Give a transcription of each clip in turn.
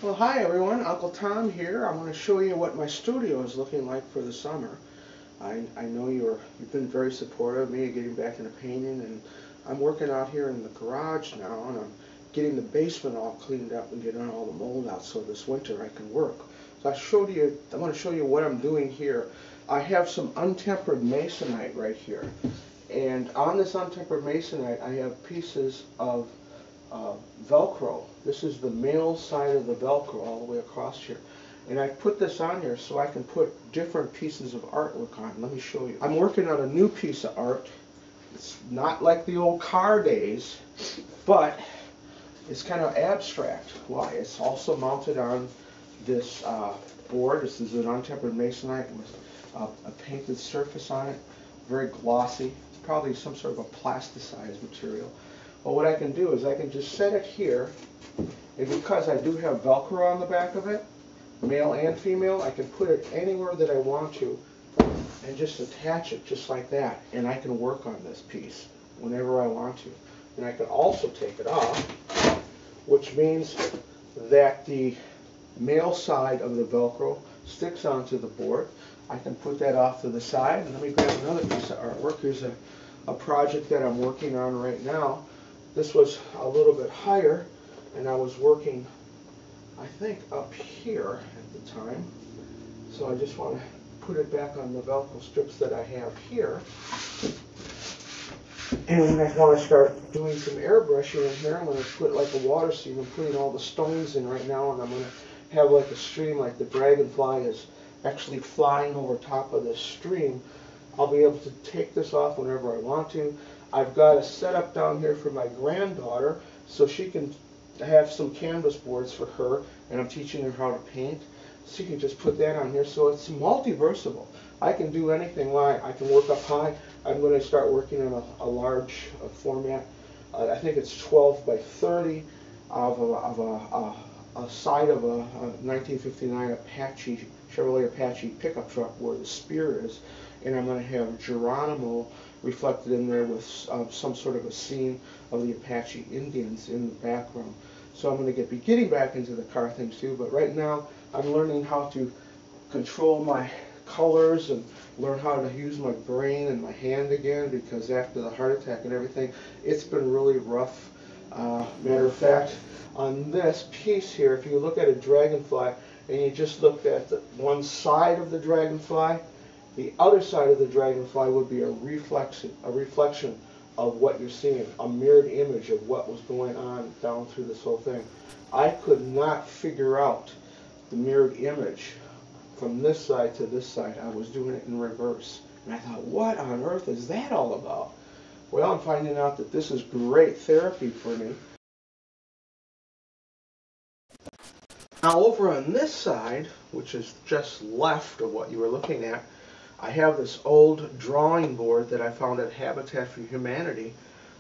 Well, hi everyone, Uncle Tom here. I want to show you what my studio is looking like for the summer. I know you've been very supportive of me getting back into painting, and I'm working out here in the garage now, and I'm getting the basement all cleaned up and getting all the mold out so this winter I can work. So I want to show you what I'm doing here. I have some untempered masonite right here, and on this untempered masonite I have pieces of Velcro. This is the male side of the Velcro all the way across here. And I put this on here so I can put different pieces of artwork on. Let me show you. I'm working on a new piece of art. It's not like the old car days, but it's kind of abstract. Why? It's also mounted on this board. This is an untempered masonite with a painted surface on it. Very glossy. Probably some sort of a plasticized material. Well, what I can do is I can just set it here, and because I do have Velcro on the back of it, male and female, I can put it anywhere that I want to and just attach it just like that, and I can work on this piece whenever I want to. And I can also take it off, which means that the male side of the Velcro sticks onto the board. I can put that off to the side, and let me grab another piece of artwork. Here's a project that I'm working on right now. This was a little bit higher, and I was working, I think, up here at the time. So I just want to put it back on the Velcro strips that I have here. And I want to start doing some airbrushing in here. I'm going to put like a water scene. I'm putting all the stones in right now, and I'm going to have like a stream, like the dragonfly is actually flying over top of this stream. I'll be able to take this off whenever I want to. I've got a setup down here for my granddaughter so she can have some canvas boards for her, and I'm teaching her how to paint. So you can just put that on here, so it's multi-versatile. I can do anything. I can work up high. I'm going to start working in a large format. I think it's 12 by 30 of a side of a 1959 Chevrolet Apache pickup truck where the spear is, and I'm going to have Geronimo reflected in there with some sort of a scene of the Apache Indians in the background. So I'm going to be getting back into the car things too, but right now I'm learning how to control my colors and learn how to use my brain and my hand again, because after the heart attack and everything, it's been really rough. Matter of fact, on this piece here, if you look at a dragonfly and you just looked at the one side of the dragonfly, the other side of the dragonfly would be a reflection of what you're seeing, a mirrored image of what was going on down through this whole thing. I could not figure out the mirrored image from this side to this side. I was doing it in reverse. And I thought, what on earth is that all about? Well, I'm finding out that this is great therapy for me. Now over on this side, which is just left of what you were looking at, I have this old drawing board that I found at Habitat for Humanity.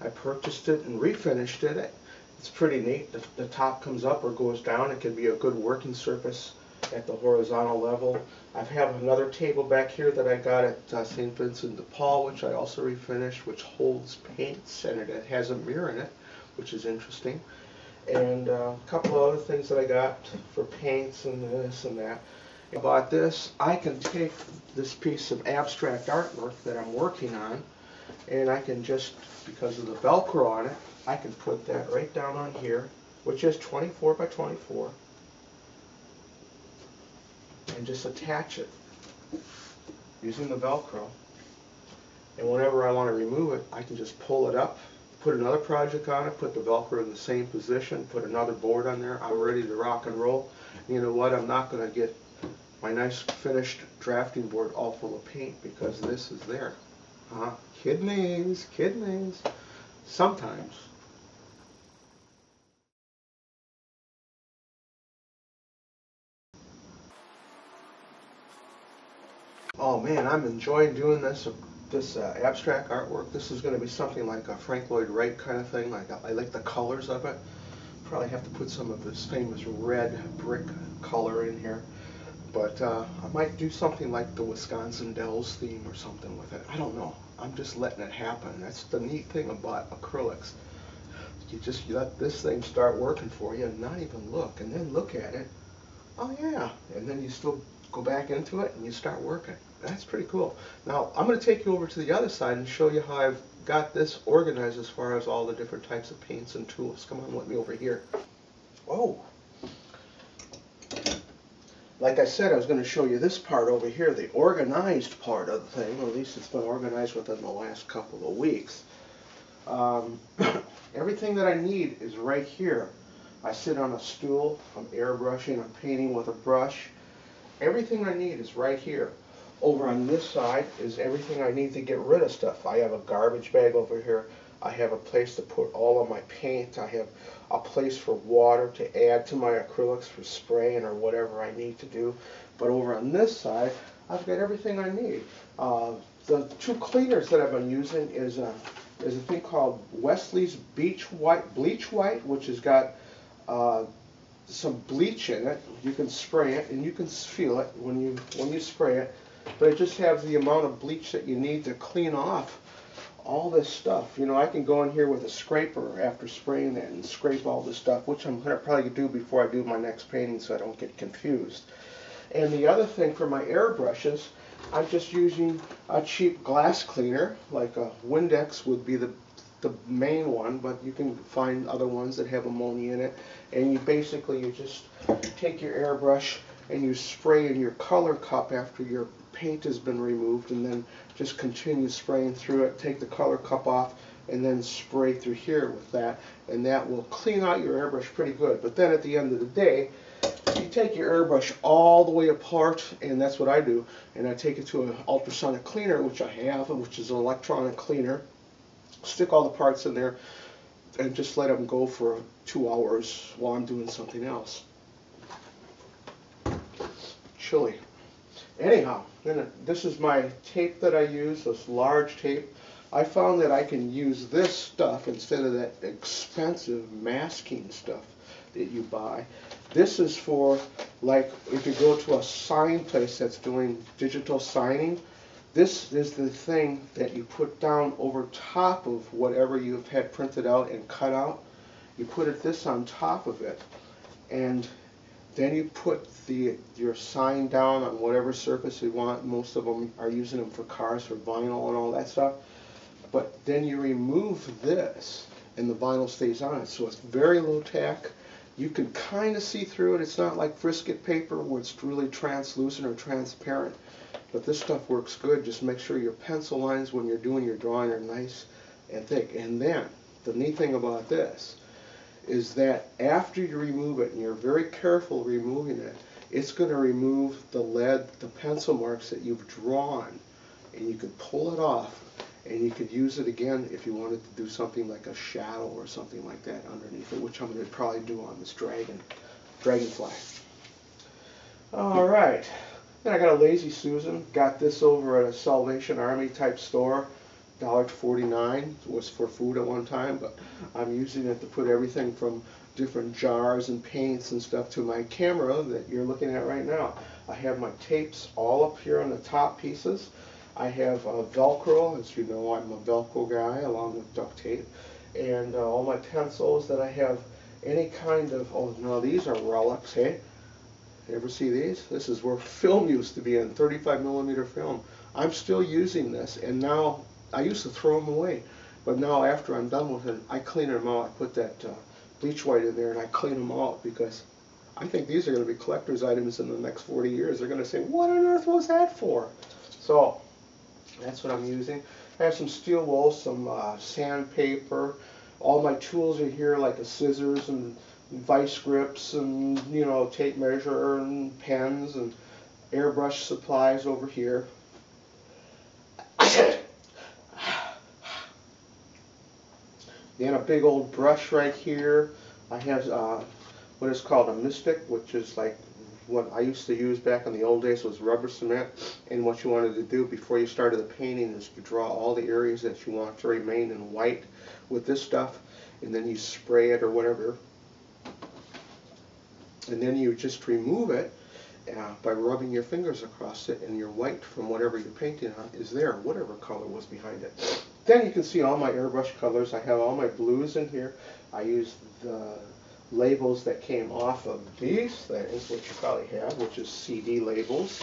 I purchased it and refinished it. It's pretty neat. The top comes up or goes down. It can be a good working surface at the horizontal level. I have another table back here that I got at St. Vincent de Paul, which I also refinished, which holds paints, and it has a mirror in it, which is interesting. And a couple of other things that I got for paints and this and that. I bought this. I can take this piece of abstract artwork that I'm working on, and I can just, because of the Velcro on it, I can put that right down on here, which is 24 by 24, and just attach it using the Velcro. And whenever I want to remove it, I can just pull it up, put another project on it, put the Velcro in the same position, put another board on there. I'm ready to rock and roll. You know what? I'm not going to get my nice finished drafting board all full of paint because this is there. Kidneys. Sometimes. Oh man, I'm enjoying doing this abstract artwork. This is going to be something like a Frank Lloyd Wright kind of thing. I like the colors of it. Probably have to put some of this famous red brick color in here. But I might do something like the Wisconsin Dells theme or something with it. I don't know. I'm just letting it happen. That's the neat thing about acrylics. you just let this thing start working for you and not even look, and then look at it. Oh yeah, and then you still go back into it and you start working. That's pretty cool. Now I'm going to take you over to the other side and show you how I've got this organized as far as all the different types of paints and tools. Come on with me over here. Oh, like I said, I was going to show you this part over here, the organized part of the thing. Or at least it's been organized within the last couple of weeks. Everything that I need is right here. I sit on a stool, I'm airbrushing, I'm painting with a brush. Everything I need is right here. Over on this side is everything I need to get rid of stuff. I have a garbage bag over here. I have a place to put all of my paint. I have a place for water to add to my acrylics for spraying or whatever I need to do. But over on this side, I've got everything I need. The two cleaners that I've been using is a thing called Wesley's Bleach White, which has got some bleach in it. You can spray it and you can feel it when you spray it, but it just has the amount of bleach that you need to clean off all this stuff. You know, I can go in here with a scraper after spraying that and scrape all this stuff, which I'm going to probably do before I do my next painting so I don't get confused. And the other thing for my airbrushes, I'm just using a cheap glass cleaner, like a Windex would be the main one, but you can find other ones that have ammonia in it. And you just take your airbrush and you spray in your color cup after your paint has been removed, and then just continue spraying through it. Take the color cup off and then spray through here with that, and that will clean out your airbrush pretty good. But then at the end of the day, you take your airbrush all the way apart, and that's what I do, and I take it to an ultrasonic cleaner, which I have, which is an electronic cleaner. Stick all the parts in there and just let them go for 2 hours while I'm doing something else. Chilly. Anyhow, then this is my tape that I use, this large tape. I found that I can use this stuff instead of that expensive masking stuff that you buy. This is for, like, if you go to a sign place that's doing digital signing, this is the thing that you put down over top of whatever you've had printed out and cut out. You put this on top of it, and then you put your sign down on whatever surface you want. Most of them are using them for cars, for vinyl and all that stuff. But then you remove this, and the vinyl stays on it. So it's very low tack. You can kind of see through it. It's not like Frisket paper where it's really translucent or transparent. But this stuff works good. Just make sure your pencil lines when you're doing your drawing are nice and thick. And then, the neat thing about this is that after you remove it, and you're very careful removing it, it's going to remove the lead, the pencil marks that you've drawn. And you can pull it off, and you could use it again if you wanted to do something like a shadow or something like that underneath it, which I'm going to probably do on this dragonfly. All right. Then I got a Lazy Susan. Got this over at a Salvation Army type store. $1.49 was for food at one time, but I'm using it to put everything from different jars and paints and stuff to my camera that you're looking at right now. I have my tapes all up here on the top pieces. I have Velcro, as you know I'm a Velcro guy, along with duct tape, and all my pencils that I have any kind of, oh no, these are relics, hey? You ever see these? This is where film used to be in, 35mm film. I'm still using this, and now, I used to throw them away, but now after I'm done with it, I clean them out. I put that bleach white in there and I clean them out, because I think these are going to be collector's items in the next 40 years. They're going to say, what on earth was that for? So, that's what I'm using. I have some steel wool, some sandpaper. All my tools are here, like a scissors and vice grips and, you know, tape measure and pens and airbrush supplies over here. Then a big old brush right here. I have what is called a Mystic, which is like what I used to use back in the old days was rubber cement. And what you wanted to do before you started the painting is to draw all the areas that you want to remain in white with this stuff, and then you spray it or whatever. And then you just remove it by rubbing your fingers across it, and your white from whatever you're painting on is there, whatever color was behind it. Then you can see all my airbrush colors. I have all my blues in here. I use the labels that came off of these things, which you probably have, which is CD labels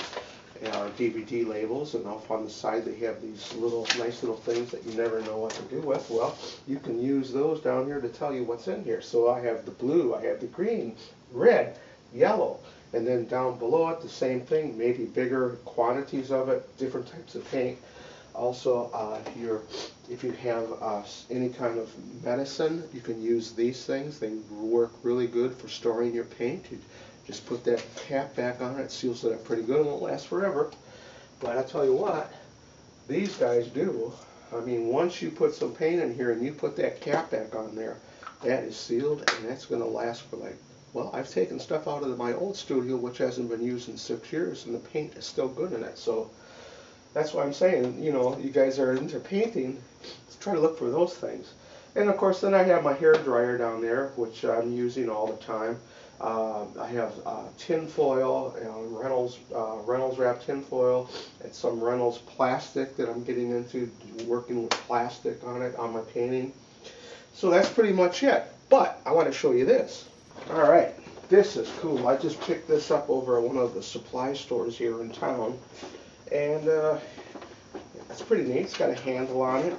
or DVD labels, and off on the side they have these little nice little things that you never know what to do with. Well, you can use those down here to tell you what's in here. So I have the blue, I have the green, red, yellow, and then down below it the same thing, maybe bigger quantities of it, different types of paint. Also, if you have any kind of medicine, you can use these things. They work really good for storing your paint. You just put that cap back on it, seals it up pretty good, and won't last forever. But I tell you what, these guys do. I mean, once you put some paint in here and you put that cap back on there, that is sealed, and that's going to last for like, well, I've taken stuff out of my old studio which hasn't been used in 6 years, and the paint is still good in it. So that's why I'm saying, you know, you guys are into painting, let's try to look for those things. And of course, then I have my hair dryer down there, which I'm using all the time. I have tin foil, Reynolds wrap tin foil, and some Reynolds plastic that I'm getting into, working with plastic on it, on my painting. So that's pretty much it. But I want to show you this. All right, this is cool. I just picked this up over at one of the supply stores here in town. And it's pretty neat. It's got a handle on it.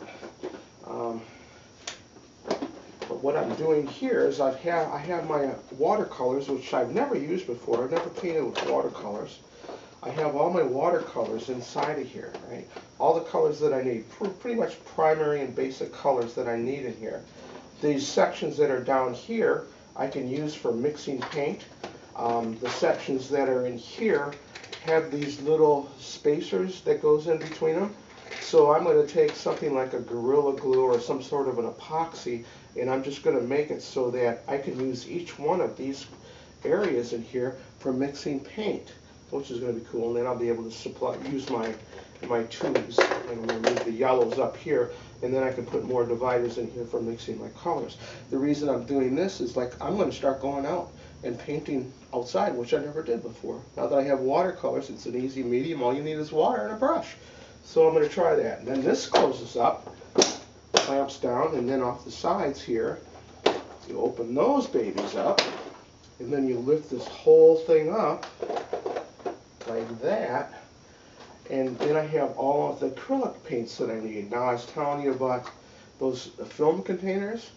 But what I'm doing here is I have my watercolors, which I've never used before. I've never painted with watercolors. I have all my watercolors inside of here, right? All the colors that I need, pretty much primary and basic colors that I need in here. These sections that are down here, I can use for mixing paint. The sections that are in here have these little spacers that goes in between them. So I'm going to take something like a Gorilla Glue or some sort of an epoxy, and I'm just going to make it so that I can use each one of these areas in here for mixing paint, which is going to be cool. And then I'll be able to use my tubes. I'm going to move the yellows up here, and then I can put more dividers in here for mixing my colors. The reason I'm doing this is, like, I'm going to start going out and painting outside, which I never did before. Now that I have watercolors, it's an easy medium. All you need is water and a brush. So I'm going to try that. And then this closes up, clamps down, and then off the sides here, you open those babies up, and then you lift this whole thing up like that. And then I have all of the acrylic paints that I need. Now I was telling you about those film containers.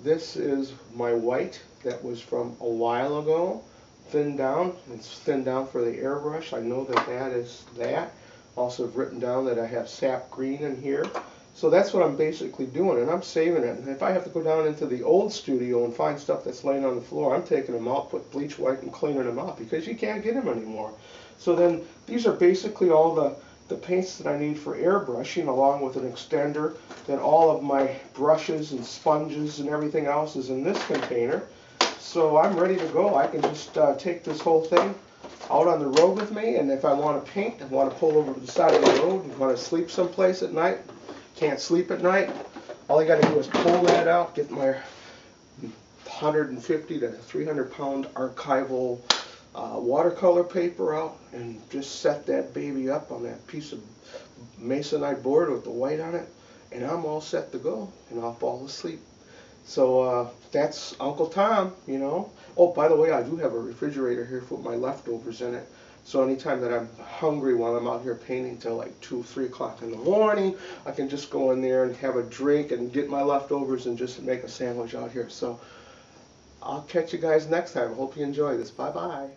This is my white that was from a while ago, thinned down. It's thinned down for the airbrush. I know that that is that. Also have written down that I have sap green in here. So that's what I'm basically doing, and I'm saving it. And if I have to go down into the old studio and find stuff that's laying on the floor, I'm taking them out, put bleach white, and cleaning them out because you can't get them anymore. So then these are basically all the paints that I need for airbrushing, along with an extender. Then all of my brushes and sponges and everything else is in this container. So I'm ready to go. I can just take this whole thing out on the road with me, and if I want to paint, I want to pull over to the side of the road, and want to sleep someplace at night, can't sleep at night, all I got to do is pull that out, get my 150 to 300 pound archival watercolor paper out, and just set that baby up on that piece of masonite board with the white on it, and I'm all set to go, and I'll fall asleep. So that's Uncle Tom, you know. Oh, by the way, I do have a refrigerator here for my leftovers in it. So anytime that I'm hungry while I'm out here painting till like 2, 3 o'clock in the morning, I can just go in there and have a drink and get my leftovers and just make a sandwich out here. So I'll catch you guys next time. I hope you enjoy this. Bye-bye.